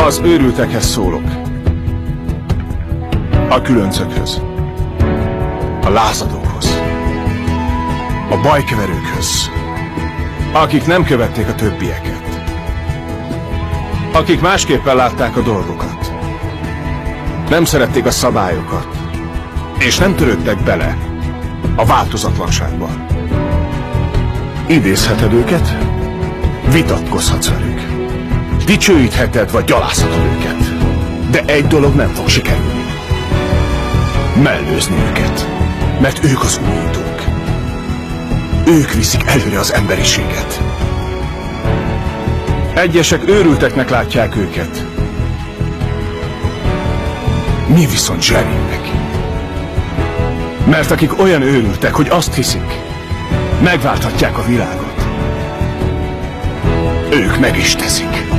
Az őrültekhez szólok. A különcökhöz. A lázadókhoz. A bajkeverőkhöz. Akik nem követték a többieket. Akik másképpen látták a dolgokat. Nem szerették a szabályokat. És nem törődtek bele a változatlanságban. Idézheted őket, vitatkozhatsz velük. Dicsőítheted vagy gyalázhatod őket. De egy dolog nem fog sikerülni. Mellőzni őket. Mert ők az újítók. Ők viszik előre az emberiséget. Egyesek őrülteknek látják őket. Mi viszont zseringnek. Mert akik olyan őrültek, hogy azt hiszik, megválthatják a világot. Ők meg is teszik.